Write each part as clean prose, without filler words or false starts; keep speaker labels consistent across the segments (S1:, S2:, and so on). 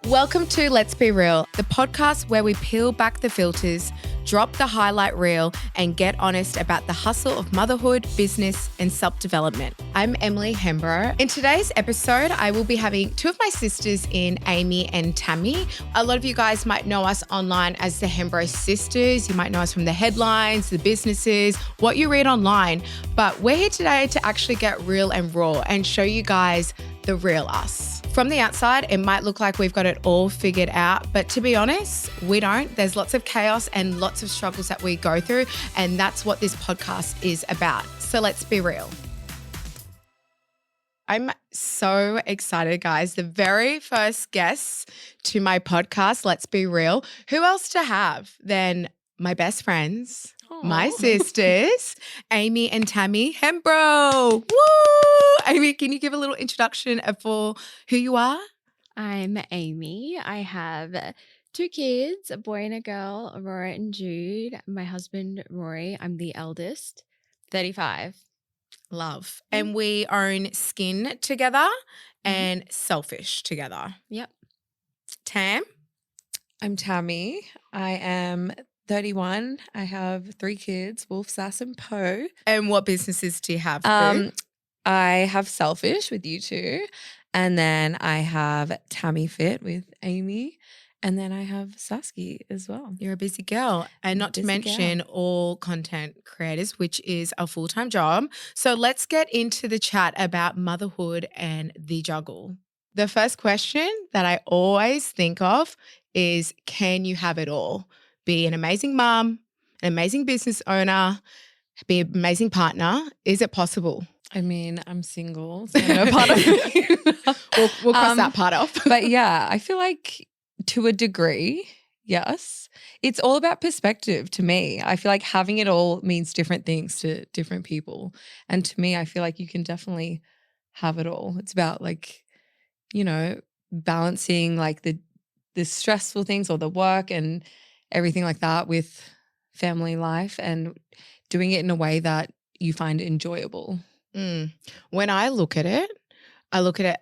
S1: Welcome to Let's Be Real, the podcast where we peel back the filters, drop the highlight reel, and get honest about the hustle of motherhood, business, and self-development. I'm Tammy Hembrow. In today's episode, I will be having two of my sisters in, Amy and Tammy. A lot of you guys might know us online as the Hembrow sisters. You might know us from the headlines, the businesses, what you read online. But we're here today to actually get real and raw and show you guys the real us. From the outside, it might look like we've got it all figured out, but to be honest, we don't. There's lots of chaos and lots of struggles that we go through, and that's what this podcast is about. So let's be real. I'm so excited, guys. The very first guests to my podcast, Let's Be Real. Who else to have than my best friends, my sisters, Amy and Tammy Hembrow. Woo! Amy, can you give a little introduction for who you are?
S2: I'm Amy. I have two kids, a boy and a girl, Aurora and Jude. My husband, Rory. I'm the eldest, 35.
S1: Love. And we own Skin together and Selfish together.
S2: Yep.
S1: Tam?
S3: I'm Tammy. I am 31. I have 3 kids, Wolf, Sass and Poe.
S1: And what businesses do you have? Boo?
S3: I have Selfish with you two. And then I have Tammy Fit with Amy. And then I have Sasky as well.
S1: You're a busy girl. And not to mention all content creators, which is a full-time job. So let's get into the chat about motherhood and the juggle. The first question that I always think of is, can you have it all? Be an amazing mom, an amazing business owner, be an amazing partner. Is it possible?
S3: I mean, I'm single, so no part of it.
S1: We'll cross that part off.
S3: But yeah, I feel like to a degree, yes. It's all about perspective to me. I feel like having it all means different things to different people. And to me, I feel like you can definitely have it all. It's about balancing like the stressful things or the work and everything like that with family life and doing it in a way that you find enjoyable.
S1: When I look at it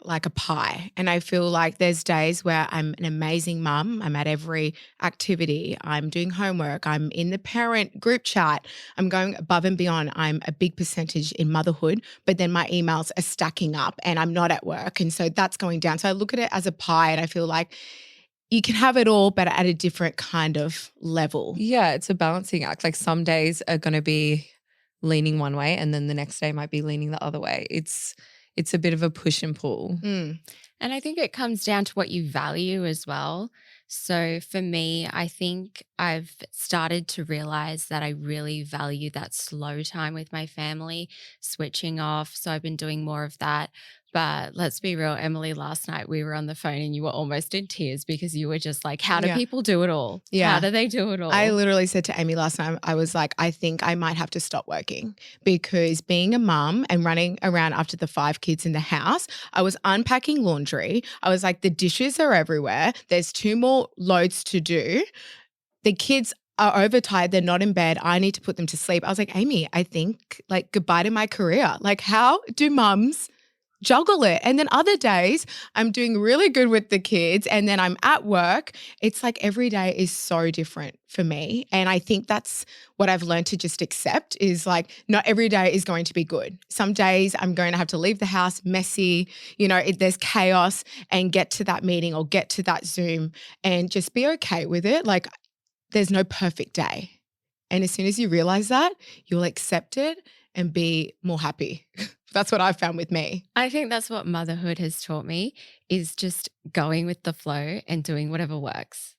S1: like a pie, and I feel like there's days where I'm an amazing mum. I'm at every activity. I'm doing homework. I'm in the parent group chat. I'm going above and beyond. I'm a big percentage in motherhood, but then my emails are stacking up and I'm not at work. And so that's going down. So I look at it as a pie and I feel like you can have it all, but at a different kind of level.
S3: Yeah, it's a balancing act. Like some days are going to be leaning one way and then the next day might be leaning the other way. It's a bit of a push and pull.
S2: And I think it comes down to what you value as well. So for me, I think I've started to realize that I really value that slow time with my family, switching off. So I've been doing more of that. But let's be real, Emilee, last night we were on the phone and you were almost in tears because you were just like, how do people do it all?
S1: Yeah.
S2: How do they do it all?
S1: I literally said to Amy last night, I was like, I think I might have to stop working because being a mum and running around after the 5 kids in the house, I was unpacking laundry. I was like, the dishes are everywhere. There's 2 more loads to do. The kids are overtired. They're not in bed. I need to put them to sleep. I was like, Amy, I think like goodbye to my career. Like how do mums juggle it? And then other days I'm doing really good with the kids and then I'm at work. It's like every day is so different for me. And I think that's what I've learned to just accept is like not every day is going to be good. Some days I'm going to have to leave the house messy, there's chaos and get to that meeting or get to that Zoom and just be okay with it. Like there's no perfect day. And as soon as you realize that, you'll accept it and be more happy. That's what I've found with me.
S2: I think that's what motherhood has taught me is just going with the flow and doing whatever works.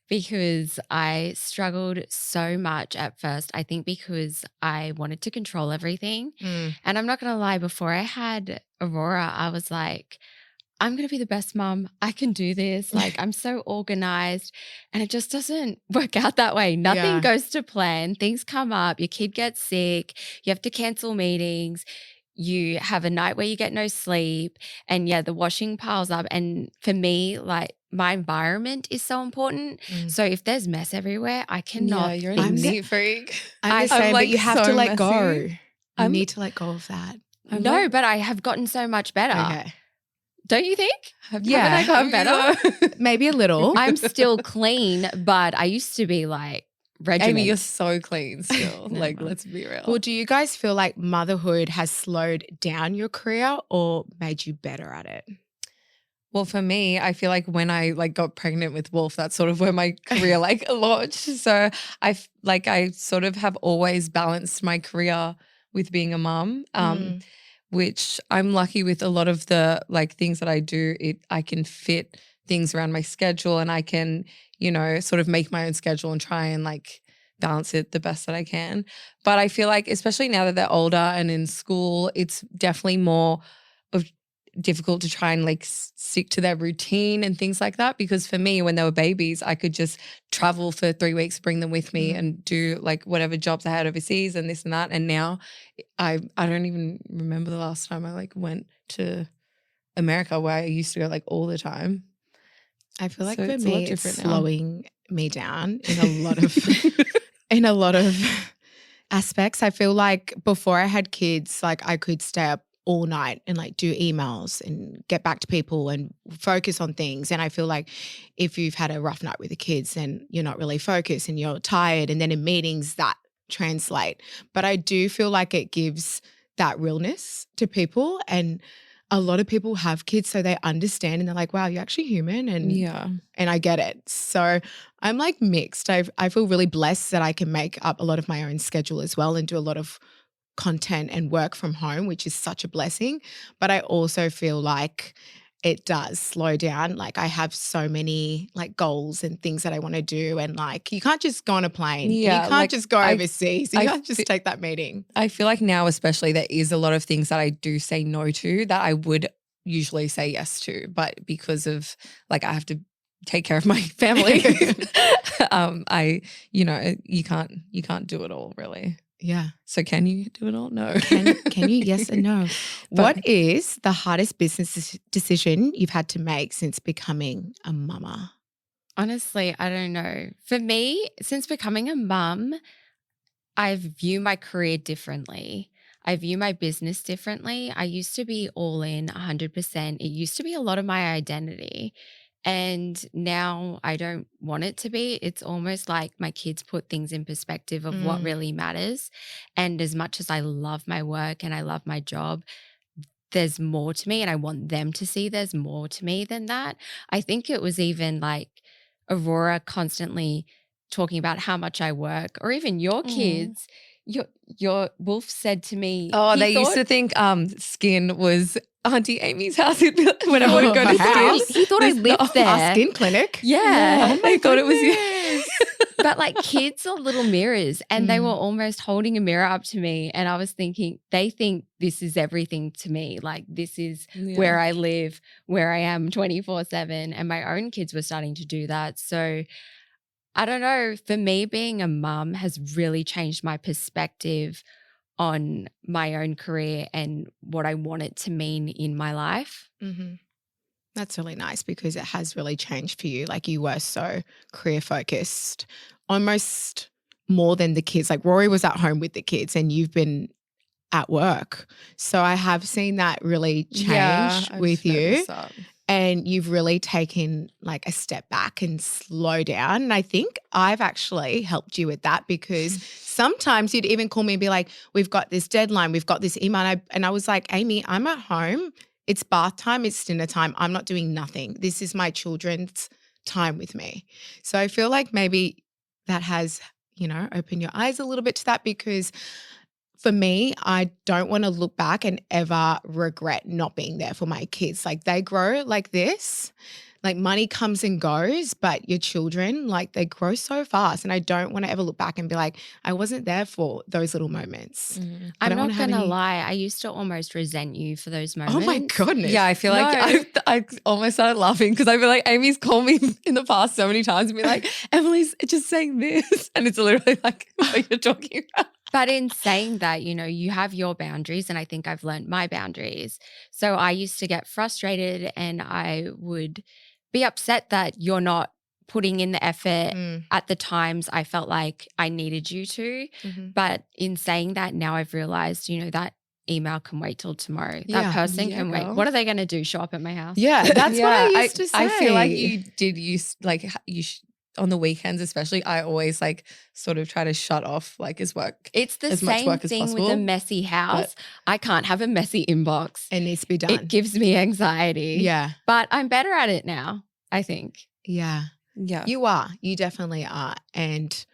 S2: Because I struggled so much at first, I think because I wanted to control everything. And I'm not going to lie, before I had Aurora, I was like, I'm going to be the best mom. I can do this. Like I'm so organized and it just doesn't work out that way. Nothing goes to plan. Things come up. Your kid gets sick. You have to cancel meetings. You have a night where you get no sleep and the washing piles up. And for me, like my environment is so important. So if there's mess everywhere, I cannot.
S3: Yeah, you're a neat freak.
S1: I'm the same, but you have to let go.
S3: I
S1: need to let go of that.
S2: No, but I have gotten so much better.
S1: Okay.
S2: Don't you think?
S1: Yeah.
S2: Haven't I gotten better?
S1: Maybe a little.
S2: I'm still clean, but I used to be like regimented.
S3: Amy, you're so clean still.
S2: No,
S3: like,
S2: well.
S3: let's be real.
S1: Well, do you guys feel like motherhood has slowed down your career or made you better at it?
S3: Well, for me, I feel like when I like got pregnant with Wolf, that's sort of where my career like launched. So I sort of have always balanced my career with being a mum, which I'm lucky with. A lot of the like things that I do, I can fit things around my schedule, and I can, sort of make my own schedule and try and like balance it the best that I can. But I feel like, especially now that they're older and in school, it's definitely more of difficult to try and like stick to their routine and things like that, because for me, when they were babies, I could just travel for 3 weeks, bring them with me and do like whatever jobs I had overseas and this and that. And now I don't even remember the last time I like went to America, where I used to go like all the time.
S1: I feel like
S3: So
S1: for
S3: it's a lot
S1: me, it's
S3: different now.
S1: slowing me down in a lot of in a lot of aspects. I feel like before I had kids, like I could stay up all night and like do emails and get back to people and focus on things. And I feel like if you've had a rough night with the kids and you're not really focused and you're tired, and then in meetings that translate. But I do feel like it gives that realness to people, and a lot of people have kids, so they understand and they're like, wow, you're actually human. And I get it. So I'm like mixed. I feel really blessed that I can make up a lot of my own schedule as well and do a lot of content and work from home, which is such a blessing. But I also feel like it does slow down. Like I have so many like goals and things that I want to do, and like you can't just go on a plane.
S3: Yeah,
S1: you can't
S3: like,
S1: just go overseas. You can't just take that meeting.
S3: I feel like now especially there is a lot of things that I do say no to that I would usually say yes to, but because of like I have to take care of my family, you can't do it all really.
S1: Yeah.
S3: So can you do it all? No.
S1: Can you? Yes and no. What is the hardest business decision you've had to make since becoming a mama?
S2: Honestly, I don't know. For me, since becoming a mum, I view my career differently. I view my business differently. I used to be all in 100%. It used to be a lot of my identity. And now I don't want it to be. It's almost like my kids put things in perspective of what really matters. And as much as I love my work and I love my job, there's more to me, and I want them to see there's more to me than that. I think it was even like Aurora constantly talking about how much I work, or even your kids. Your Wolf said to me,
S3: they used to think Skin was Auntie Amy's house when I would go to Skin.
S2: He thought I lived there.
S1: Our Skin clinic.
S2: Yeah.
S3: They thought it was you.
S2: But like kids are little mirrors, and they were almost holding a mirror up to me, and I was thinking they think this is everything to me. Like this is where I live, where I am 24/7, and my own kids were starting to do that. So I don't know, for me being a mum has really changed my perspective on my own career and what I want it to mean in my life.
S1: Mm-hmm. That's really nice, because it has really changed for you. Like you were so career focused, almost more than the kids. Like Rory was at home with the kids and you've been at work. So I have seen that really change with you. And you've really taken like a step back and slow down. And I think I've actually helped you with that, because sometimes you'd even call me and be like, we've got this deadline, we've got this email. And I was like, Amy, I'm at home. It's bath time, it's dinner time. I'm not doing nothing. This is my children's time with me. So I feel like maybe that has, opened your eyes a little bit to that, because for me, I don't want to look back and ever regret not being there for my kids. Like they grow like this, like money comes and goes, but your children, like they grow so fast. And I don't want to ever look back and be like, I wasn't there for those little moments.
S2: I'm not going to lie. I used to almost resent you for those moments.
S1: Oh my goodness.
S3: Yeah, I feel like I almost started laughing, because I feel like Amy's called me in the past so many times and be like, Emilee's just saying this. And it's literally like what you're talking about.
S2: But in saying that, you have your boundaries, and I think I've learned my boundaries. So I used to get frustrated, and I would be upset that you're not putting in the effort at the times I felt like I needed you to. But in saying that, now I've realized, that email can wait till tomorrow.
S1: Yeah.
S2: That person
S3: Yeah,
S2: can wait.
S3: girl.
S2: What are they going to do? Show up at my house?
S1: Yeah, that's what I used to say.
S3: I feel like you did use like on the weekends, especially. I always like sort of try to shut off like as work.
S2: It's the
S3: as much
S2: same
S3: work as
S2: thing with
S3: possible,
S2: a messy house. I can't have a messy inbox.
S1: It needs to be done.
S2: It gives me anxiety.
S1: Yeah.
S2: But I'm better at it now, I think.
S1: Yeah.
S3: Yeah.
S1: You are. You definitely are. And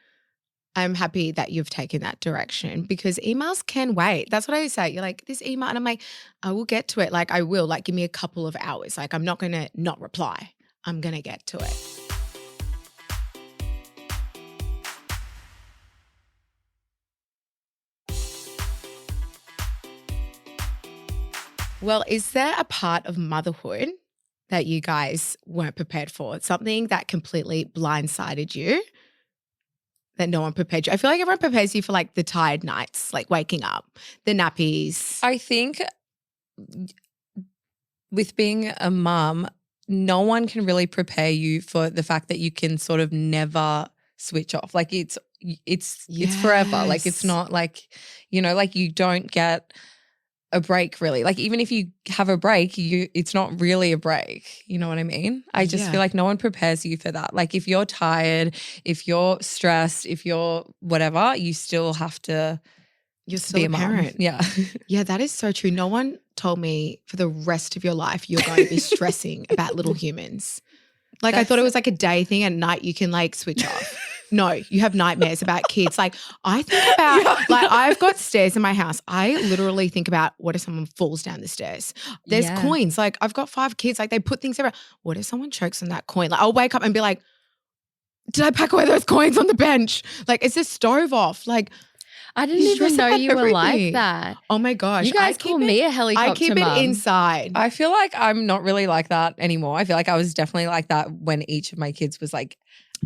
S1: I'm happy that you've taken that direction because emails can wait. That's what I say. You're like, this email, and I'm like, I will get to it. Like, I will. Like, give me a couple of hours. Like, I'm not going to not reply. I'm going to get to it. Well, is there a part of motherhood that you guys weren't prepared for? Something that completely blindsided you? That no one prepared you. I feel like everyone prepares you for like the tired nights, like waking up, the nappies.
S3: I think with being a mum, no one can really prepare you for the fact that you can sort of never switch off. Like it's forever. Like it's
S1: Yes.
S3: not like, like you don't get a break really. Like even if you have a break, it's not really a break. You know what I mean? I just
S1: Yeah.
S3: feel like no one prepares you for that. Like if you're tired, if you're stressed, if you're whatever, you still have to
S1: You're
S3: be
S1: still
S3: a
S1: a
S3: mum.
S1: parent.
S3: Yeah.
S1: Yeah, that is so true. No one told me for the rest of your life you're going to be stressing about little humans. Like I thought it was like a day thing. At night you can like switch off. No, you have nightmares about kids. Like I think about I've got stairs in my house. I literally think about what if someone falls down the stairs? There's
S2: Yeah.
S1: coins. Like I've got 5 kids. Like they put things around. What if someone chokes on that coin? Like I'll wake up and be like, did I pack away those coins on the bench? Like is the stove off? Like
S2: I didn't
S1: You
S2: even
S1: stress
S2: know
S1: about
S2: you were like
S1: everything.
S2: that.
S1: oh my gosh.
S2: You guys
S1: I keep
S2: call
S1: it-
S2: me a helicopter
S1: I keep
S2: mum.
S1: it inside.
S3: I feel like I'm not really like that anymore. I feel like I was definitely like that when each of my kids was like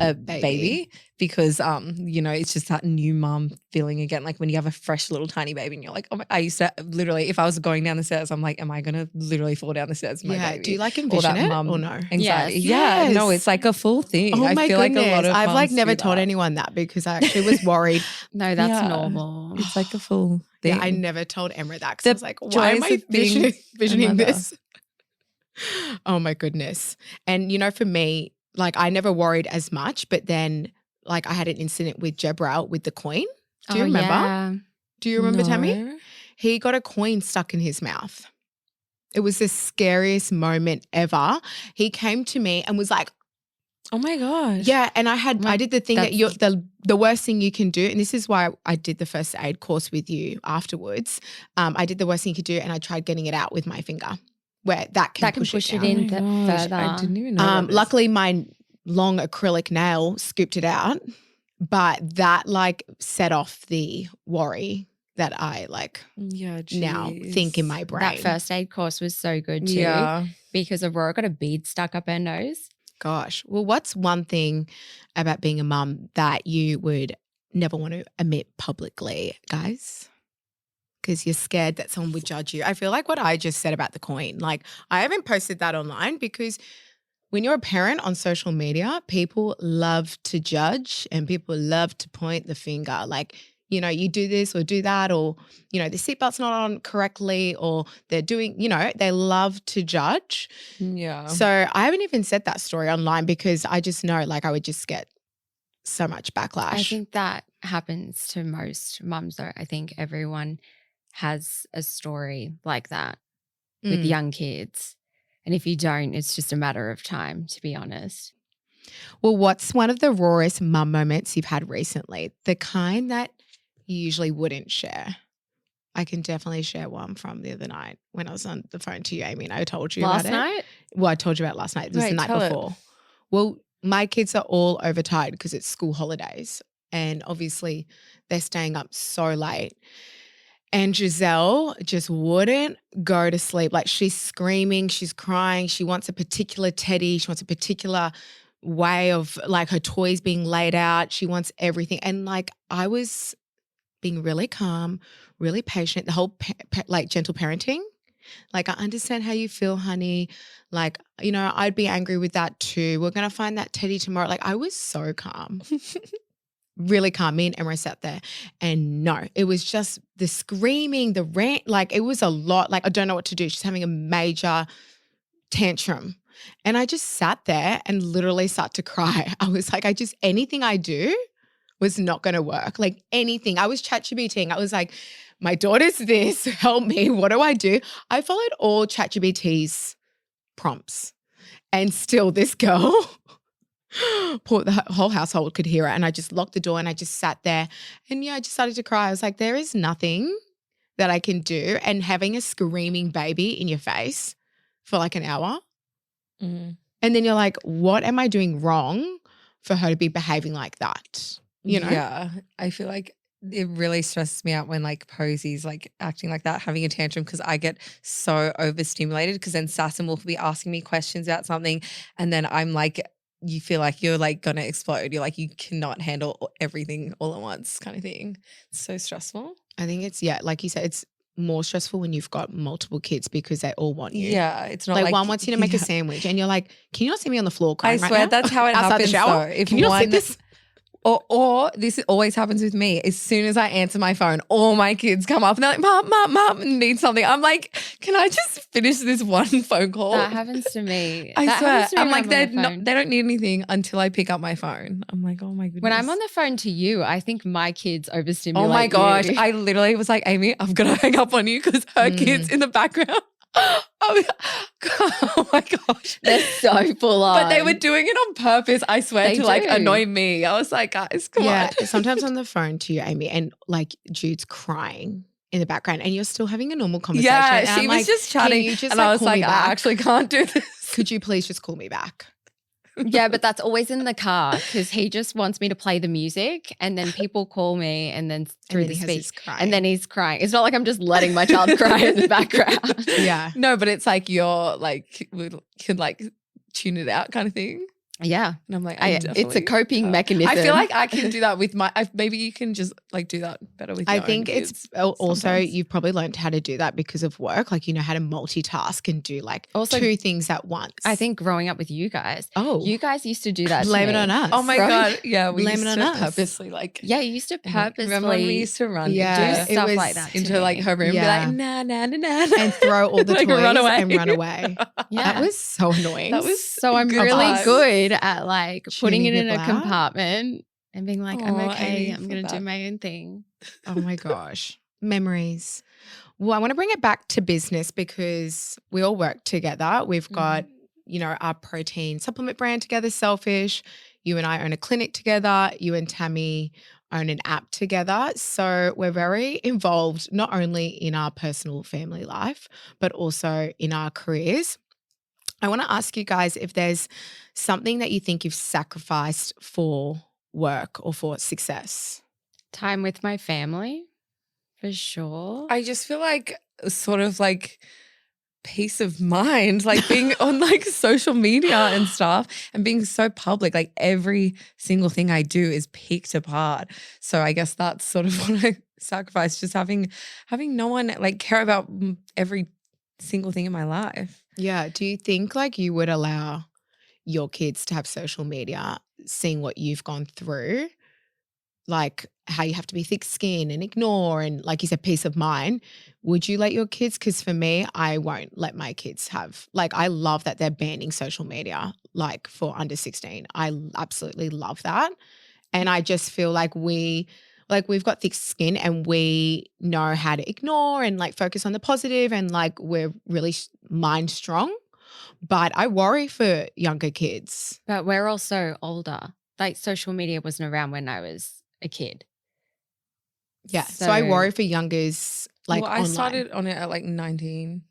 S3: a baby because it's just that new mum feeling again. Like when you have a fresh little tiny baby and you're like, oh my, I used to literally, if I was going down the stairs, I'm like, am I gonna literally fall down the stairs with my
S1: yeah.
S3: baby?
S1: Do you like
S3: Or
S1: envision
S3: that
S1: it
S3: mum
S1: or no?
S3: anxiety.
S1: Yes.
S3: Yeah, no,
S1: Yes.
S3: it's like a full thing.
S1: Oh my
S3: I feel
S1: goodness.
S3: like a lot of
S1: I've like
S3: mums
S1: never
S3: do
S1: told
S3: that.
S1: anyone that because I actually was worried.
S2: No, that's
S3: Yeah.
S2: normal.
S3: It's like a full thing.
S1: Yeah, I never told Emma that because
S3: The
S1: I was like, why am
S3: joys
S1: I
S3: of being
S1: visioning
S3: a mother.
S1: this? Oh my goodness. And for me, like I never worried as much, but then like I had an incident with Jebrel with the coin. Do you remember?
S2: Yeah.
S1: Do you remember, Tammy?
S3: No.
S1: He got a coin stuck in his mouth. It was the scariest moment ever. He came to me and was like,
S3: Oh my gosh.
S1: yeah, and I did the thing that
S2: that's-
S1: the worst thing you can do, and this is why I did the first aid course with you afterwards. I did the worst thing you could do, and I tried getting it out with my finger, where that can push it
S2: it
S1: down.
S2: in
S3: Oh my gosh,
S2: further.
S3: I didn't even know about this.
S1: Luckily, my long acrylic nail scooped it out, but that like set off the worry that I like
S3: Yeah,
S1: now
S3: jeez.
S1: think in my brain.
S2: That first aid course was so good too
S3: Yeah.
S2: because Aurora got a bead stuck up her nose.
S1: Gosh. Well, what's one thing about being a mum that you would never want to admit publicly, guys? Because you're scared that someone would judge you. I feel like what I just said about the coin, like I haven't posted that online because when you're a parent on social media, people love to judge and people love to point the finger. Like, you do this or do that, or, the seatbelt's not on correctly, or they're doing, they love to judge.
S3: Yeah.
S1: So I haven't even said that story online because I just know like I would just get so much backlash.
S2: I think that happens to most mums though. I think everyone has a story like that with
S1: Mm.
S2: young kids. And if you don't, it's just a matter of time, to be honest.
S1: Well, what's one of the rawest mum moments you've had recently? The kind that you usually wouldn't share. I can definitely share one from the other night when I was on the phone to you, Amy, and I told you
S2: Last
S1: about it.
S2: night?
S1: Well, I told you about last night. It was
S3: Wait,
S1: the night
S3: tell it.
S1: before. Well, my kids are all overtired because it's school holidays. And obviously they're staying up so late. And Giselle just wouldn't go to sleep. Like she's screaming, she's crying. She wants a particular teddy. She wants a particular way of like her toys being laid out. She wants everything. And like I was being really calm, really patient, the whole like gentle parenting. Like I understand how you feel, honey. Like, I'd be angry with that too. We're going to find that teddy tomorrow. Like I was so calm. really calm. Me and Emma sat there and no, it was just the screaming, the rant, like it was a lot. Like I don't know what to do. She's having a major tantrum. And I just sat there and literally started to cry. I was like, anything I do was not going to work. Like anything. I was ChatGPTing. I was like, my daughter's this, help me. What do I do? I followed all ChatGPT's prompts. And still this girl, the whole household could hear it. And I just locked the door and I just sat there and I just started to cry. I was like, there is nothing that I can do. And having a screaming baby in your face for like an hour.
S3: Mm.
S1: And then you're like, what am I doing wrong for her to be behaving like that? You know?
S3: Yeah. I feel like it really stresses me out when like Posey's like acting like that, having a tantrum, because I get so overstimulated because then Sasson will be asking me questions about something and then I'm like, you feel like you're like going to explode. You're like, you cannot handle everything all at once kind of thing. It's so stressful.
S1: I think it's, like you said, it's more stressful when you've got multiple kids because they all want you.
S3: Yeah, it's not
S1: like
S3: like
S1: one wants you to make a sandwich and you're like, can you not see me on the floor
S3: I
S1: crying right
S3: swear
S1: now?
S3: that's how it
S1: Outside
S3: happens.
S1: the shower?
S3: Though. If
S1: Can you not see
S3: one,
S1: this?
S3: or this always happens with me. As soon as I answer my phone, all my kids come up and they're like, Mom, need something. I'm like, can I just finish this one phone call?
S2: That happens to me.
S3: I
S2: That
S3: swear.
S2: happens to me
S3: I'm
S2: when
S3: like,
S2: on
S3: they
S2: the phone.
S3: don't need anything until I pick up my phone. I'm like, oh my goodness.
S2: When I'm on the phone to you, I think my kids overstimulate
S3: oh my gosh.
S2: you.
S3: I literally was like, Amy, I've got to hang up on you because her kids in the background. Oh my gosh.
S2: They're so full on.
S3: But they were doing it on purpose, I swear,
S2: They
S3: to like
S2: do.
S3: annoy me. I was like, guys, come on.
S1: Sometimes on the phone to you, Amy, and like Jude's crying in the background and you're still having a normal conversation.
S3: Yeah,
S1: and
S3: she
S1: I'm
S3: was
S1: like,
S3: just
S1: can
S3: chatting
S1: you just,
S3: and I was
S1: call
S3: like,
S1: me
S3: I
S1: back?
S3: actually can't do this.
S1: Could you please just call me back?
S2: Yeah, but that's always in the car because he just wants me to play the music and then people call me and then through
S1: then
S2: the
S1: he has his
S2: speech
S1: crying.
S2: and then he's crying. It's not like I'm just letting my child cry in the background.
S1: Yeah.
S3: No, but it's like you're like, can like tune it out kind of thing.
S2: Yeah.
S3: And I'm like,
S2: It's a
S3: definitely
S2: coping
S3: can't.
S2: mechanism.
S3: I feel like I can do that with maybe you can just like do that better with your
S1: I
S3: own
S1: think
S3: kids
S1: it's also
S3: sometimes.
S1: you've probably learned how to do that because of work. Like, you know how to multitask and do like
S2: Also,
S1: two things at once.
S2: I think growing up with you guys,
S1: Oh.
S2: you guys used to do that.
S1: Blame
S2: to
S1: it
S2: me.
S1: on us.
S3: Oh my
S2: Bro.
S3: God. Yeah, we
S1: Blame
S3: used
S1: it
S3: to
S1: on us.
S3: purposely like
S2: Yeah, you used to purposely
S3: remember when we used to run
S1: Yeah,
S2: do
S1: it
S2: stuff
S1: was
S2: like that to
S3: into like
S2: me.
S3: her room
S1: Yeah.
S3: and be like, nah.
S1: and throw all the
S3: Like,
S1: toys
S3: run away.
S1: and run away.
S2: Yeah.
S1: That was so annoying.
S3: That was
S2: So I'm
S3: good
S2: really
S3: times.
S2: good at like putting
S1: Tuning
S2: it in a
S1: people out?
S2: compartment and being like, I'm
S3: Aw,
S2: okay.
S3: Amy,
S2: I'm
S3: for
S2: going to do
S3: that.
S2: my own thing.
S1: Oh my gosh. Memories. Well, I want to bring it back to business because we all work together. We've got, you know, our protein supplement brand together, Selfish. You and I own a clinic together. You and Tammy own an app together. So we're very involved, not only in our personal family life, but also in our careers. I want to ask you guys if there's something that you think you've sacrificed for work or for success.
S2: Time with my family, for sure.
S3: I just feel like sort of like peace of mind, like being on like social media and stuff and being so public, like every single thing I do is picked apart. So I guess that's sort of what I sacrificed, just having no one like care about every single thing in my life.
S1: Yeah. Do you think like you would allow your kids to have social media, seeing what you've gone through, like how you have to be thick skin and ignore and like you said, peace of mind? Would you let your kids? Because for me, I won't let my kids have, like, I love that they're banning social media, like for under 16. I absolutely love that. And I just feel like we've got thick skin and we know how to ignore and like focus on the positive and like we're really mind strong. But I worry for younger kids.
S2: But we're also older. Like social media wasn't around when I was a kid.
S1: Yeah. So I worry for youngers like
S3: well, I
S1: online.
S3: started on it at like 19.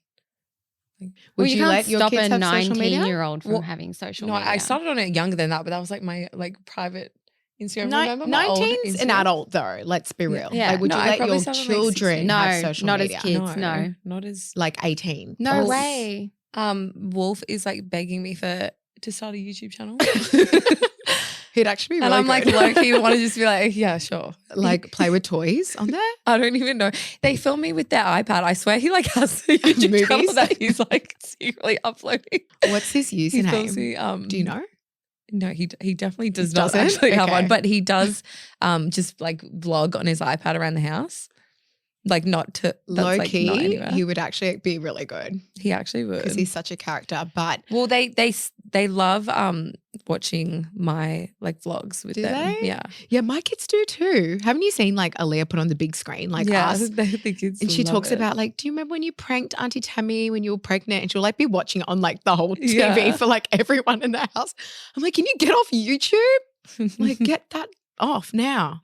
S1: Would
S2: you
S1: you
S2: can't
S1: let your
S2: stop
S1: kids
S2: a
S1: have social media?
S2: 19-year-old from
S3: Well,
S2: having social
S3: No,
S2: media?
S3: I started on it younger than that, but that was like my like private Instagram. Remember my old
S1: 19's an
S3: Instagram?
S1: adult though. Let's be real.
S2: Yeah.
S1: Like, would
S3: No,
S1: you
S3: I
S1: let
S3: probably
S1: your
S3: started, like,
S1: children
S3: 16.
S1: have
S2: No,
S1: social
S2: not as
S1: media?
S2: kids. No.
S3: not as
S1: Like 18.
S2: No
S3: Oh.
S2: way.
S3: Wolf is like begging me to start a YouTube channel.
S1: He'd actually be really
S3: And I'm like,
S1: good.
S3: low-key want to just be like, yeah, sure.
S1: Like play with toys on there.
S3: I don't even know. They film me with their iPad. I swear he like has the YouTube
S1: Movies?
S3: channel that he's like secretly uploading.
S1: What's his
S3: He films
S1: username?
S3: me,
S1: Do you know?
S3: No, he definitely does
S1: He
S3: not
S1: doesn't?
S3: actually have one,
S1: Okay.
S3: but he does just like vlog on his iPad around the house. Like that's
S1: Low
S3: like not
S1: key,
S3: anywhere.
S1: he would actually be really good
S3: He actually would.
S1: because he's such a character. But
S3: Well, they love watching my like vlogs with
S1: do
S3: them.
S1: they?
S3: Yeah.
S1: Yeah, my kids do too. Haven't you seen like Aaliyah put on the big screen like
S3: yeah,
S1: us?
S3: the kids
S1: And she
S3: love
S1: talks
S3: it.
S1: about like, do you remember when you pranked Auntie Tammy when you were pregnant? And she'll like be watching it on like the whole TV
S3: Yeah.
S1: for like everyone in the house. I'm like, can you get off YouTube? Like, get that off now.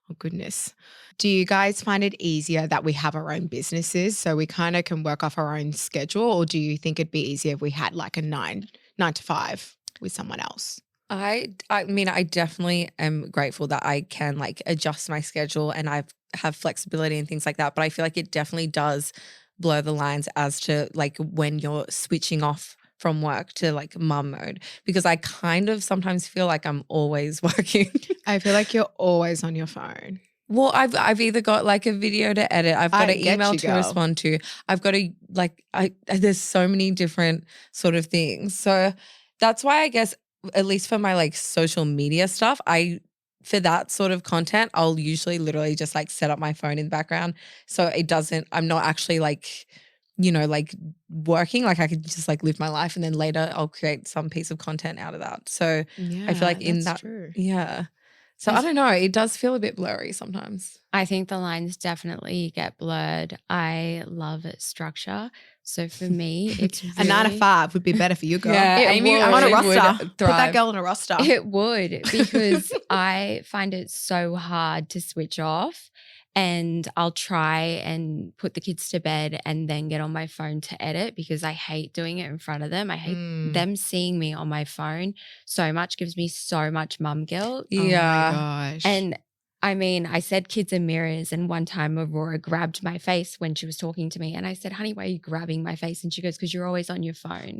S1: Oh, goodness. Do you guys find it easier that we have our own businesses so we kind of can work off our own schedule? Or do you think it'd be easier if we had like a nine to five with someone else?
S3: I mean, I definitely am grateful that I can like adjust my schedule and have flexibility and things like that. But I feel like it definitely does blur the lines as to like when you're switching off from work to like mum mode, because I kind of sometimes feel like I'm always working.
S1: I feel like you're always on your phone.
S3: Well, I've either got like a video to edit, I've got
S1: I
S3: an
S1: get
S3: email
S1: you,
S3: to
S1: girl.
S3: respond to, I've got to like there's so many different sort of things. So that's why I guess at least for my like social media stuff, for that sort of content, I'll usually literally just like set up my phone in the background so I'm not actually like, like working. Like I could just like live my life and then later I'll create some piece of content out of that. So
S1: Yeah,
S3: I feel like in
S1: that's
S3: that,
S1: true.
S3: yeah. So I don't know. It does feel a bit blurry sometimes.
S2: I think the lines definitely get blurred. I love structure. So for me, it's
S1: A 9 to
S2: really-
S1: 5 would be better for you, girl.
S3: Yeah,
S2: It
S3: Amy
S2: would.
S1: I'm on a
S3: actually would
S1: roster. Put that
S3: thrive.
S1: girl on a roster.
S2: It would, because I find it so hard to switch off, and I'll try and put the kids to bed and then get on my phone to edit because I hate doing it in front of them. I hate them seeing me on my phone so much, gives me so much mum guilt.
S3: Yeah.
S1: Oh my gosh.
S2: And I mean, I said kids are mirrors, and one time Aurora grabbed my face when she was talking to me, and I said, honey, why are you grabbing my face? And she goes, because you're always on your phone.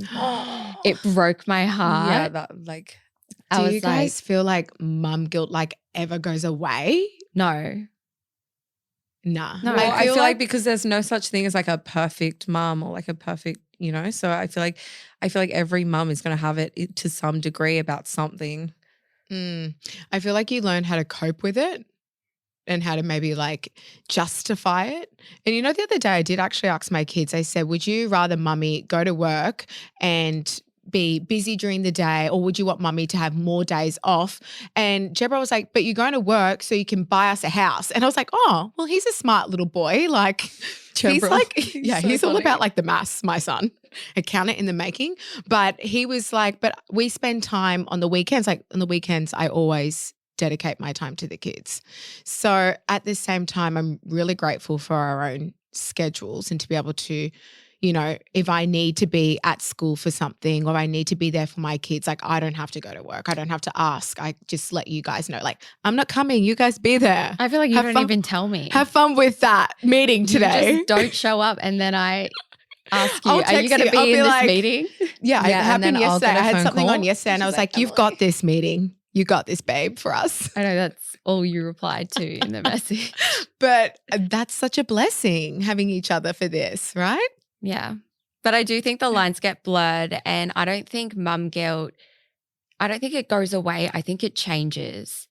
S2: It broke my heart.
S3: Yeah, that like
S1: do
S2: was
S1: you guys feel like mum guilt like ever goes away?
S2: no.
S1: Nah.
S2: No.
S3: well, I feel like because there's no such thing as like a perfect mum or like a perfect, so I feel like every mum is going to have it to some degree about something.
S1: I feel like you learn how to cope with it and how to maybe like justify it. And the other day I did actually ask my kids, I said, would you rather mummy go to work and be busy during the day, or would you want mummy to have more days off? And Jebra was like, but you're going to work so you can buy us a house. And I was like, oh, well, he's a smart little boy. Like he's
S3: Jebra.
S1: like,
S3: He's so
S1: he's all
S3: funny.
S1: about like the maths, my son, accountant in the making. But he was like, but we spend time on the weekends. Like on the weekends, I always dedicate my time to the kids. So at the same time, I'm really grateful for our own schedules and to be able to, if I need to be at school for something or I need to be there for my kids, like I don't have to go to work. I don't have to ask. I just let you guys know, like, I'm not coming. You guys be there.
S2: I feel like you
S1: Have
S2: don't
S1: fun-
S2: even tell me.
S1: Have fun with that meeting today.
S2: You just don't show up, and then I ask you,
S1: I'll
S2: are you
S1: text
S2: going
S1: you.
S2: to be
S1: I'll
S2: in
S1: be
S2: this
S1: like-
S2: meeting?
S1: Yeah, it
S3: and
S1: happened
S3: then I'll
S1: yesterday.
S3: get a
S1: I had
S3: phone
S1: something
S3: call.
S1: on yesterday and I was
S3: She's
S1: like, you've
S3: Emilee.
S1: got this meeting. You got this, babe, for us.
S2: I know that's all you replied to in the message.
S1: But that's such a blessing having each other for this, right?
S2: Yeah. But I do think the lines get blurred, and I don't think mum guilt, I don't think it goes away. I think it changes.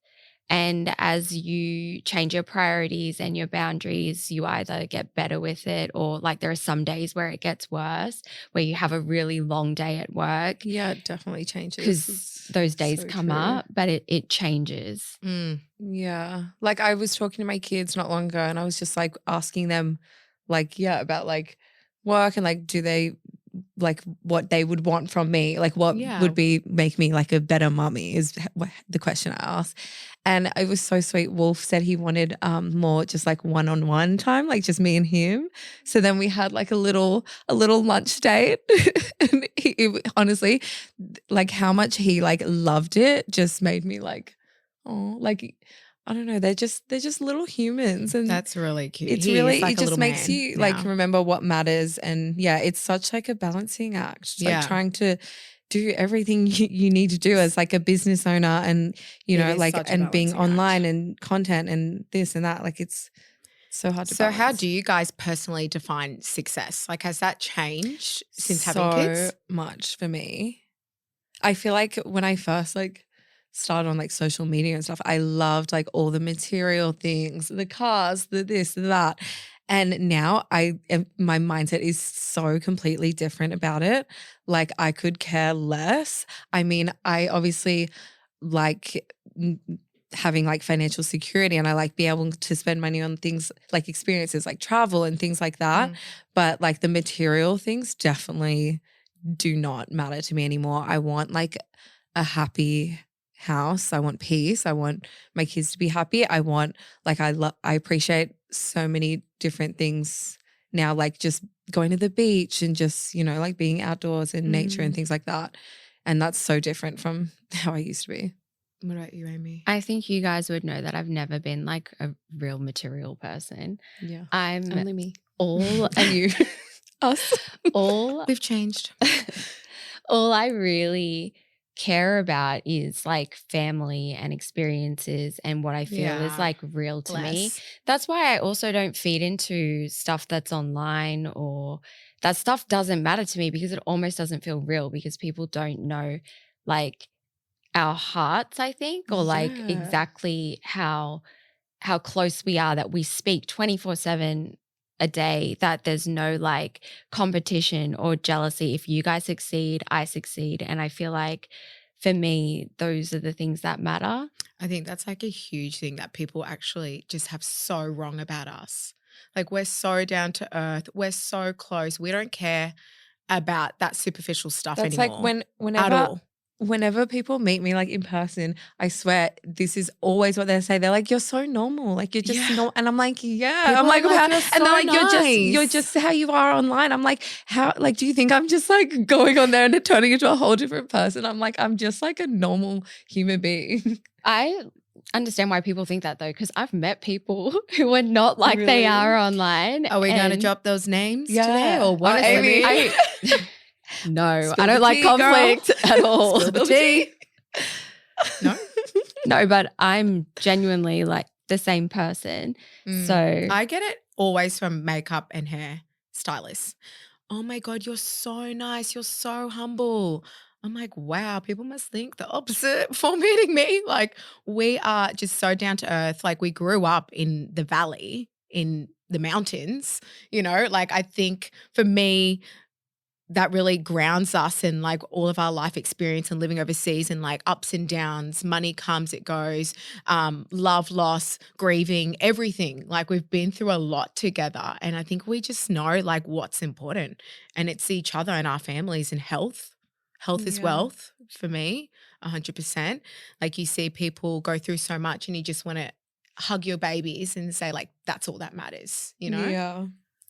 S2: And as you change your priorities and your boundaries, you either get better with it, or like there are some days where it gets worse, where you have a really long day at work.
S3: Yeah, it definitely changes.
S2: Because those days
S3: so
S2: come
S3: true.
S2: up, but it changes.
S3: Yeah. Like I was talking to my kids not long ago and I was just like asking them like, about like work and like, do they like what they would want from me? Like what
S1: Yeah.
S3: would make me like a better mummy is the question I asked. And it was so sweet. Wolf said he wanted more just like one-on-one time, like just me and him. So then we had like a little lunch date. And honestly, like how much he like loved it just made me like, oh, like I don't know. They're just little humans, and
S1: That's really cute.
S3: it's
S1: He is
S3: really
S1: like
S3: it
S1: a
S3: just
S1: little
S3: makes
S1: man
S3: you like
S1: now.
S3: remember what matters. And yeah, it's such like a balancing act. Just,
S1: Yeah.
S3: like trying to do everything you need to do as like a business owner, and
S1: It is
S3: like
S1: such a
S3: and being
S1: balancing act.
S3: online and content and this and that. Like it's so hard to
S1: So how
S3: balance.
S1: do you guys personally define success? Like has that changed since
S3: so
S1: having kids?
S3: much for me? I feel like when I first like started on like social media and stuff, I loved like all the material things, the cars, the this, the that. And now my mindset is so completely different about it. Like I could care less. I mean, I obviously like having like financial security, and I like be able to spend money on things like experiences like travel and things like that. But like the material things definitely do not matter to me anymore. I want like a happy house. I want peace. I want my kids to be happy. I want like I appreciate so many different things now, like just going to the beach and just, you know, like being outdoors in nature and things like that. And that's so different from how I used to be.
S1: What about you, Amy?
S2: I think you guys would know that I've never been like a real material person.
S3: Yeah.
S2: I'm
S1: Only me.
S2: all
S3: And you us.
S2: all
S1: We've changed.
S2: all I really care about is like family and experiences and what I feel is
S1: Yeah.
S2: like real to me.
S1: Less.
S2: That's why I also don't feed into stuff that's online, or that stuff doesn't matter to me because it almost doesn't feel real because people don't know like our hearts, I think, or like
S3: Yeah.
S2: exactly how close we are, that we speak 24/7 a day, that there's no like competition or jealousy. If you guys succeed, I succeed. And I feel like for me, those are the things that matter.
S1: I think that's like a huge thing that people actually just have so wrong about us. Like we're so down to earth. We're so close. We don't care about that superficial stuff
S3: That's
S1: anymore.
S3: like
S1: at all.
S3: whenever people meet me like in person, I swear this is always what they say. They're like, "You're so normal, like you're just
S1: Yeah.
S3: not." And I'm like, "Yeah."
S1: People
S3: I'm like,
S1: are like,
S3: "How-"
S1: "You're
S3: and they're
S1: so
S3: like, "You're
S1: nice."
S3: just how you are online." I'm like, "How? Like, do you think I'm just like going on there and turning into a whole different person?" I'm like, "I'm just like a normal human being."
S2: I understand why people think that though, because I've met people who are not like they
S3: Really?
S2: are online.
S1: Are we going to
S2: and
S1: drop those names
S3: Yeah.
S1: today or what?
S3: Honestly,
S1: Amy?
S2: No,
S3: Spill
S2: I
S3: the
S2: don't like
S3: tea, girl.
S2: conflict at all.
S1: Spill the tea. No?
S2: No, but I'm genuinely like the same person. So
S1: I get it always from makeup and hair stylists. Oh my God, you're so nice. You're so humble. I'm like, wow, people must think the opposite before meeting me. Like, we are just so down to earth. Like, we grew up in the valley, in the mountains, you know? Like, I think for me, that really grounds us in like all of our life experience and living overseas and like ups and downs, money comes, it goes, love, loss, grieving, everything. Like we've been through a lot together. And I think we just know like what's important, and it's each other and our families and health. Health is
S3: Yeah.
S1: wealth for me, 100%. Like you see people go through so much and you just want to hug your babies and say like, that's all that matters, you know?
S3: Yeah.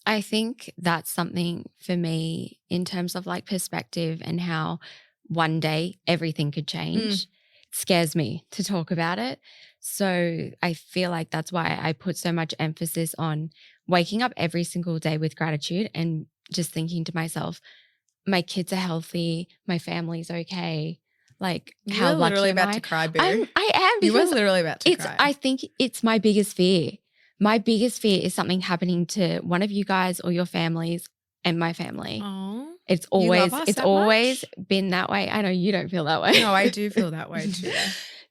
S2: I think that's something for me in terms of like perspective and how one day everything could change. It scares me to talk about it. So I feel like that's why I put so much emphasis on waking up every single day with gratitude and just thinking to myself, my kids are healthy, my family's okay. Like how
S1: You're
S2: lucky
S1: literally
S2: am
S1: about
S2: I?
S1: to cry, Boo.
S2: I am,
S1: You were
S2: because
S1: literally about to cry.
S2: I think it's my biggest fear. My biggest fear is something happening to one of you guys or your families and my family.
S1: Oh,
S2: It's
S1: you love
S2: always
S1: us
S2: it's
S1: that
S2: always
S1: much?
S2: been that way. I know you don't feel that way.
S1: No, I do feel that way too.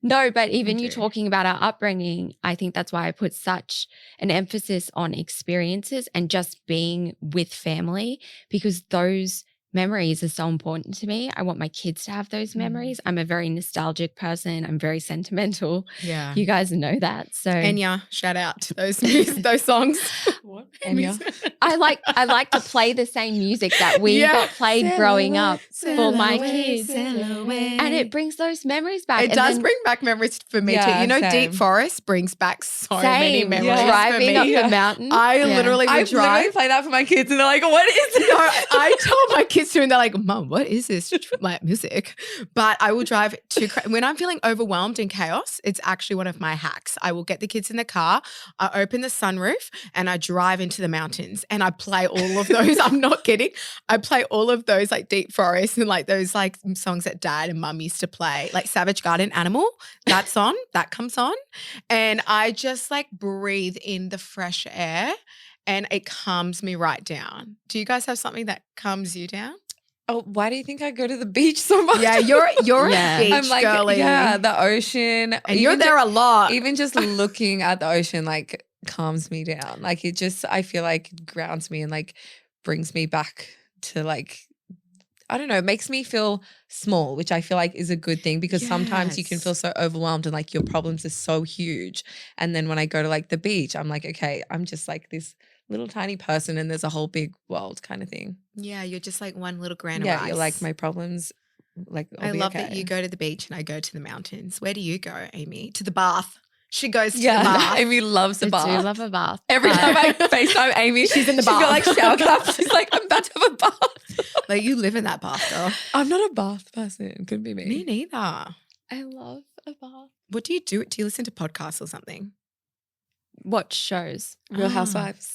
S2: No, but even you
S1: do.
S2: talking about our upbringing, I think that's why I put such an emphasis on experiences and just being with family, because those memories are so important to me. I want my kids to have those memories. I'm a very nostalgic person. I'm very sentimental.
S1: Yeah.
S2: You guys know that. So
S1: Enya, shout out to those those songs.
S3: What? Enya?
S2: I like to play the same music that we
S1: Yeah.
S2: got played growing up for my
S1: Silhouette,
S2: kids.
S1: silhouette.
S2: And it brings those memories back.
S1: It
S2: And
S1: does
S2: then
S1: bring back memories for me too.
S3: Yeah,
S1: You know,
S3: same.
S1: Deep Forest brings back so many
S2: same,
S1: memories
S2: driving
S1: for
S2: up
S1: me.
S2: the mountain.
S1: I
S2: Yeah.
S1: literally
S3: I
S1: would drive.
S3: literally play that for my kids and they're like, "What is this?"
S1: No, I tell my kids too, and they're like, "Mom, what is this like music?" But I will drive to when I'm feeling overwhelmed and chaos. It's actually one of my hacks. I will get the kids in the car, I open the sunroof, and I drive into the mountains, and I play all of those. I'm not kidding. I play all of those like Deep Forest and like those like songs that Dad and Mum used to play, like Savage Garden Animal. That's on. That comes on, and I just like breathe in the fresh air. And it calms me right down. Do you guys have something that calms you down?
S3: Oh, why do you think I go to the beach so much?
S1: Yeah, you're
S2: Yeah.
S1: a beach
S3: I'm like,
S1: girly.
S3: yeah, the ocean.
S1: And you're there a lot.
S3: Even just looking at the ocean like calms me down. Like it just, I feel like it grounds me and like brings me back to like, I don't know, it makes me feel small, which I feel like is a good thing because sometimes you can feel
S1: Yes.
S3: so overwhelmed and like your problems are so huge. And then when I go to like the beach, I'm like, okay, I'm just like this little tiny person and there's a whole big world kind of thing.
S1: Yeah, you're just like one little grain of
S3: Yeah,
S1: rice.
S3: you're like my problems. Like
S1: I love that you go to the beach and I go to the mountains. Where do you go, Amy? To the bath. She goes to the bath.
S3: Amy loves the
S2: I
S3: bath.
S2: do love a bath.
S3: Every
S2: but-
S3: time I FaceTime Amy,
S1: She's in the
S3: she's got like
S1: bath.
S3: shower cap. She's like, I'm about to have a bath.
S1: Like you live in that bath, girl.
S3: I'm not a bath person. Couldn't be me.
S1: Me neither.
S2: I love a bath.
S1: What do you do? Do you listen to podcasts or something?
S2: Watch shows.
S3: Real
S1: Ah.
S3: Housewives.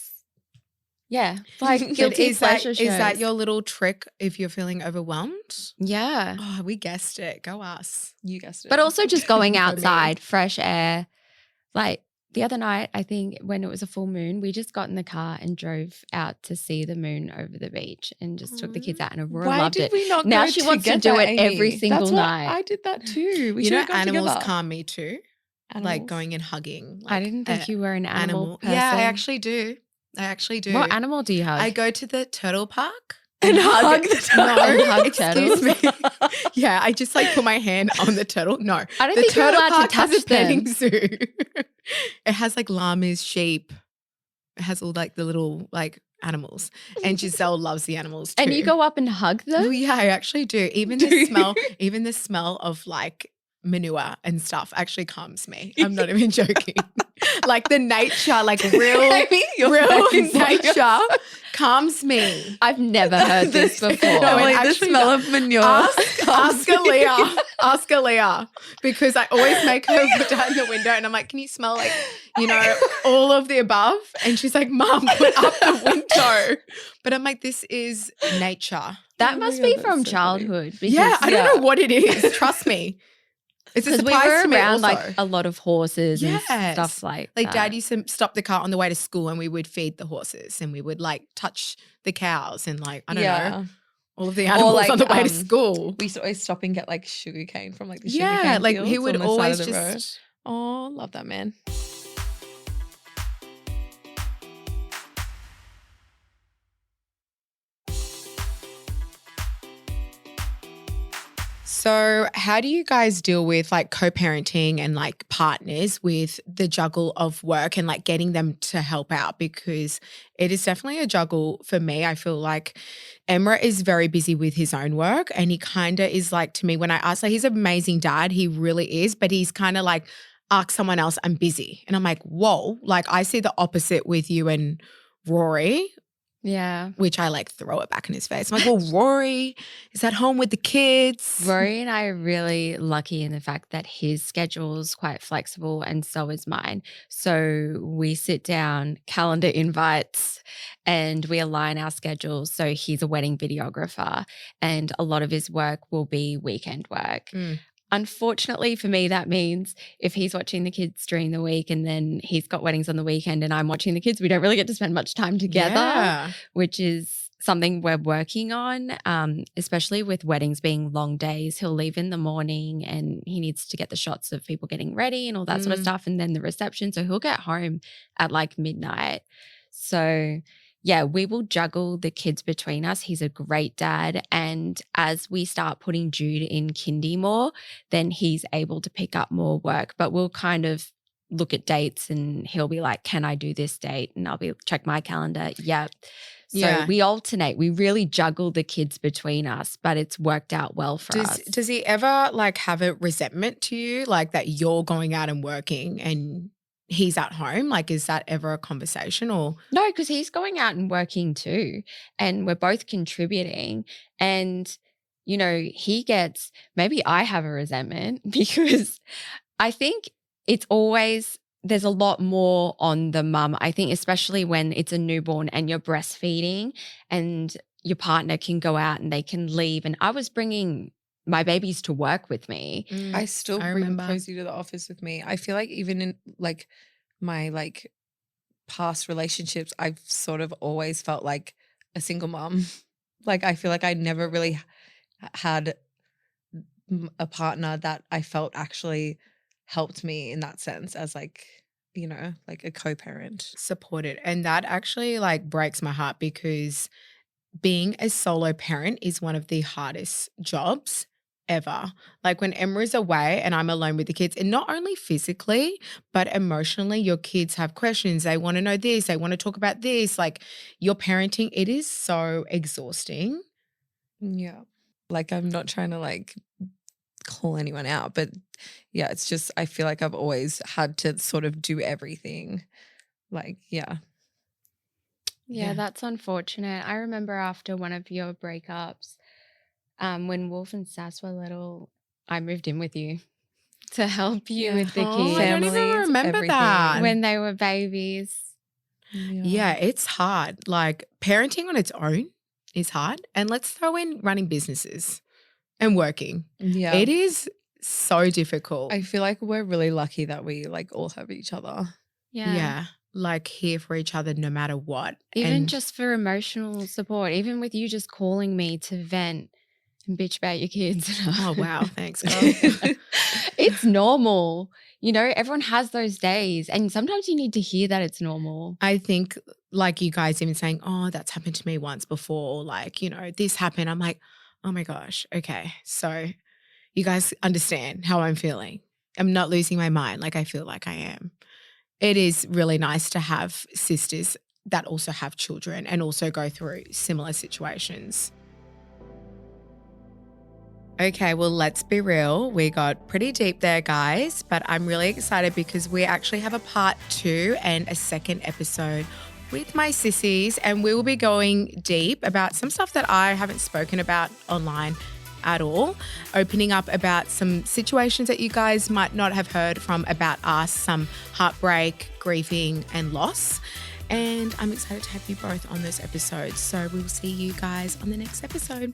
S2: Yeah. Like
S1: But
S2: guilty
S1: is that
S2: pleasure shows.
S1: your little trick if you're feeling overwhelmed?
S2: Yeah.
S1: Oh, we guessed it. Go us.
S3: You guessed it.
S2: But also just going
S1: For me.
S2: outside, fresh air. Like the other night, I think when it was a full moon, we just got in the car and drove out to see the moon over the beach and just took the kids out and Aurora
S3: why
S2: loved
S3: did
S2: it.
S3: we not
S2: Now
S3: go
S2: she wants to
S3: together,
S2: do it
S3: Amy?
S2: every single
S3: That's what
S2: night.
S3: I did that too. We
S1: You
S3: should
S1: know,
S3: have gone
S1: animals
S3: together.
S1: calm me too. Like
S3: Animals.
S1: going and hugging.
S2: I
S1: like
S2: didn't think
S1: a
S2: you were an animal person.
S1: Yeah, I actually do. I actually do.
S2: What animal do you hug?
S1: I go to the turtle park
S3: And hug the
S1: No,
S3: turtle.
S2: And hug
S1: excuse
S2: turtles?
S1: me. Yeah, I just like put my hand on the turtle. No,
S2: I don't
S1: the
S2: think you're
S1: turtle
S2: allowed to
S1: park has a
S2: touch them.
S1: petting zoo. It has like llamas, sheep. It has all like the little like animals, and Giselle loves the animals too.
S2: And you go up and hug them?
S1: Oh yeah, I actually do. Even
S3: Do
S1: the
S3: you?
S1: smell, even the smell of like manure and stuff actually calms me. I'm not even joking. Like the nature, like real
S3: Amy, your
S1: real
S3: face, like,
S1: nature calms me.
S2: I've never heard this
S3: The-
S2: before.
S1: No, it
S3: Emily, the
S1: actually
S3: smell
S1: does.
S3: of manure.
S1: Ask
S3: calms me.
S1: Aaliyah. Ask Aaliyah. Because I always make her put down the window and I'm like, can you smell like, you know, all of the above? And she's like, Mom, put up the window. But I'm like, this is nature.
S2: That
S3: Oh my
S2: must
S3: God,
S2: be
S3: that's
S2: from
S3: so funny.
S2: childhood. Because,
S1: Yeah, I don't know what it is. Trust me. It's a
S2: Because we
S1: surprise
S2: were
S1: to me
S2: around
S1: also.
S2: like a lot of horses and
S1: Yes.
S2: stuff like
S1: Like
S2: that.
S1: Dad used to stop the car on the way to school and we would feed the horses and we would like touch the cows and like, I don't know, all of the animals
S3: like,
S1: on the way to school.
S3: We used to always stop and get like sugar cane from like the sugar
S1: Yeah,
S3: cane
S1: like he
S3: fields
S1: would
S3: on the
S1: always
S3: side of the road.
S1: just
S3: Oh, love that man.
S1: So, how do you guys deal with like co-parenting and like partners with the juggle of work and like getting them to help out? Because it is definitely a juggle for me. I feel like Emra is very busy with his own work and he kind of is like to me when I ask, like he's an amazing dad, he really is, but he's kind of like, ask someone else, I'm busy. And I'm like, whoa, like I see the opposite with you and Rory.
S2: Yeah.
S1: Which I like throw it back in his face. I'm like, well, Rory is at home with the kids.
S2: Rory and I are really lucky in the fact that his schedule is quite flexible and so is mine. So we sit down, calendar invites, and we align our schedules. So he's a wedding videographer and a lot of his work will be weekend work.
S1: Mm.
S2: Unfortunately for me, that means if he's watching the kids during the week and then he's got weddings on the weekend and I'm watching the kids, we don't really get to spend much time together,
S1: Yeah.
S2: which is something we're working on, especially with weddings being long days. He'll leave in the morning and he needs to get the shots of people getting ready and all that sort of stuff and then the reception. So he'll get home at like midnight. So yeah, we will juggle the kids between us. He's a great dad. And as we start putting Jude in kindy more, then he's able to pick up more work. But we'll kind of look at dates and he'll be like, can I do this date? And I'll be check my calendar. Yep. So
S1: Yeah.
S2: we alternate. We really juggle the kids between us, but it's worked out well for us.
S1: Does he ever like have a resentment to you, like that you're going out and working and he's at home? Like, is that ever a conversation or?
S2: No, because he's going out and working too, and we're both contributing. And, you know, he gets, maybe I have a resentment because I think it's always, there's a lot more on the mum. I think especially when it's a newborn and you're breastfeeding and your partner can go out and they can leave. And I was bringing my babies to work with me.
S3: I still
S1: I
S3: bring
S1: remember.
S3: Posey to the office with me. I feel like even in like my like past relationships, I've sort of always felt like a single mom. Like, I feel like I never really had a partner that I felt actually helped me in that sense as like, like a co-parent.
S1: Supported. And that actually like breaks my heart because being a solo parent is one of the hardest jobs ever. Like when Emma's away and I'm alone with the kids, and not only physically, but emotionally, your kids have questions. They want to know this, they want to talk about this. Like your parenting, it is so exhausting.
S3: Yeah. Like I'm not trying to like call anyone out, but yeah, it's just I feel like I've always had to sort of do everything. Like, yeah.
S2: Yeah, that's unfortunate. I remember after one of your breakups, when Wolf and Sass were little, I moved in with you to help you
S3: Yeah.
S2: with the
S1: Oh, I don't even
S3: Families,
S1: remember
S3: everything.
S1: that.
S2: when they were babies.
S1: Yeah, it's hard. Like parenting on its own is hard. And let's throw in running businesses and working.
S3: Yeah.
S1: It is so difficult.
S3: I feel like we're really lucky that we like all have each other.
S1: Yeah. Like here for each other no matter what.
S2: Even
S1: And
S2: just for emotional support, even with you just calling me to vent and bitch about your kids.
S1: oh wow, thanks, girl.
S2: It's normal. Everyone has those days. And sometimes you need to hear that it's normal.
S1: I think like you guys even saying, oh, that's happened to me once before, or like, this happened. I'm like, oh my gosh, okay. So you guys understand how I'm feeling. I'm not losing my mind like I feel like I am. It is really nice to have sisters that also have children and also go through similar situations. Okay, well, let's be real. We got pretty deep there, guys, but I'm really excited because we actually have a part 2 and a second episode with my sissies, and we will be going deep about some stuff that I haven't spoken about online at all, opening up about some situations that you guys might not have heard from about us, some heartbreak, grieving, and loss. And I'm excited to have you both on those episodes. So we will see you guys on the next episode.